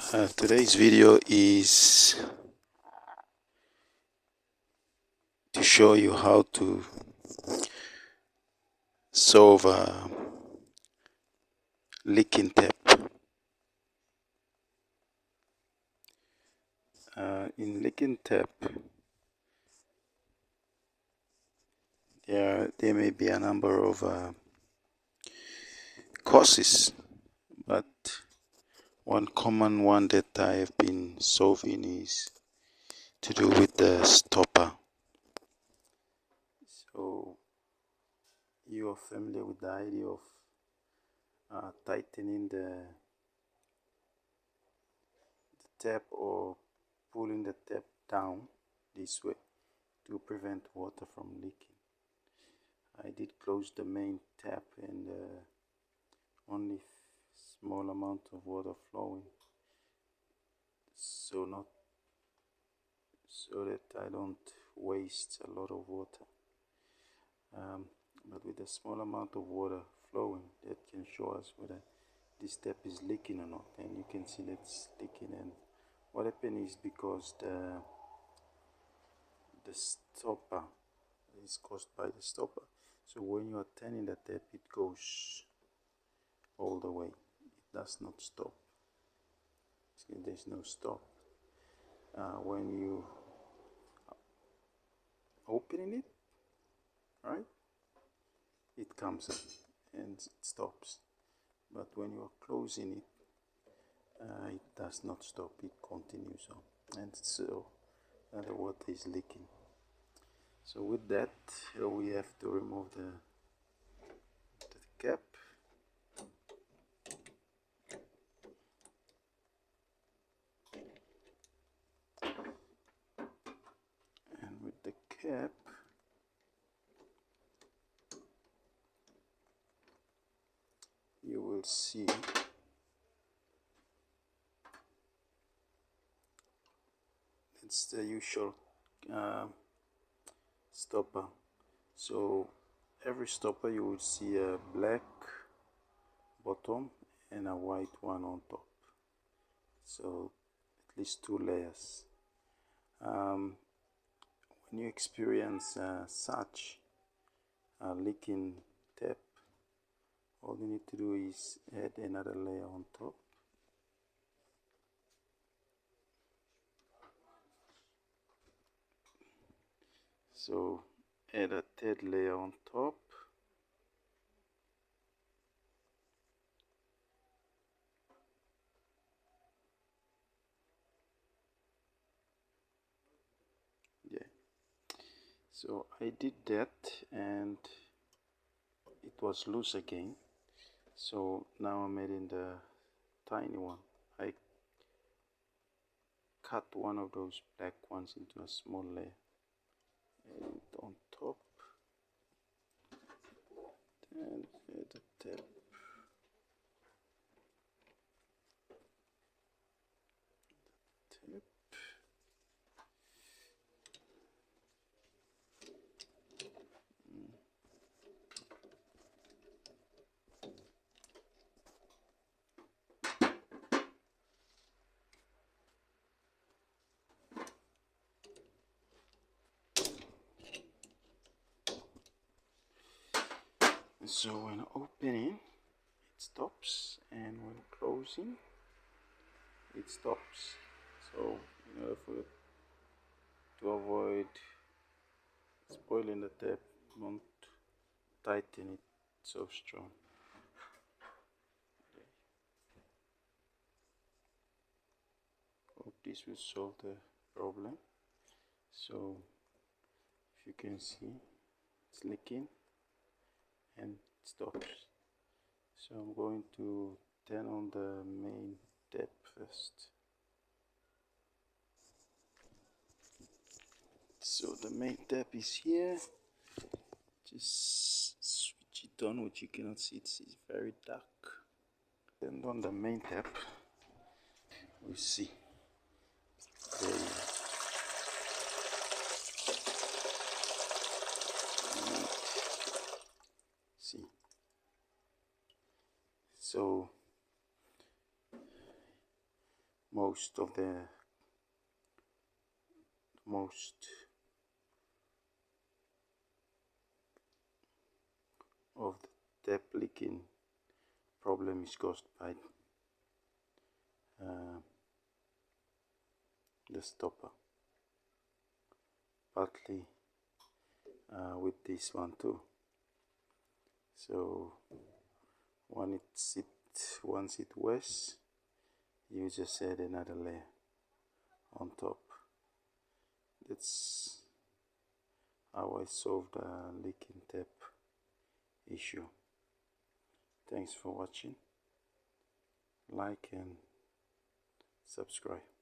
Today's video is to show you how to solve a leaking tap. In leaking tap, there may be a number of causes, but one common one that I have been solving is to do with the stopper. So you are familiar with the idea of tightening the tap or pulling the tap down this way to prevent water from leaking. I did close the main tap and only small amount of water flowing, so that I don't waste a lot of water. But with a small amount of water flowing, that can show us whether this tap is leaking or not. And you can see that it's leaking, and what happened is because the stopper is caused by the stopper. So when you are turning the tap, it goes all the way. It does not stop. See, there's no stop. When you opening it, right, it comes up and it stops. But when you are closing it, it does not stop. It continues on, and so the water is leaking. So with that, we have to remove the cap. And with the cap, you will see it's the usual stopper. So every stopper you will see a black bottom and a white one on top, so at least two layers. When you experience such a leaking tap, all you need to do is add another layer on top. So add a third layer on top. Yeah. So I did that and it was loose again. So now I'm adding the tiny one. I cut one of those black ones into a small layer. Add it on top. And add the tap. So when opening, it stops, and when closing, it stops. So in order to avoid spoiling the tap, don't tighten it so strong. Hope this will solve the problem. So if you can see, it's leaking and it stops. So I'm going to turn on the main tap first. So the main tap is here. Just switch it on, which you cannot see, it's very dark. Turn on the main tap. We see. See. So most of the tap leaking problem is caused by the stopper, partly with this one too. So once it wears, you just add another layer on top. That's how I solved the leaking tap issue. Thanks for watching. Like and subscribe.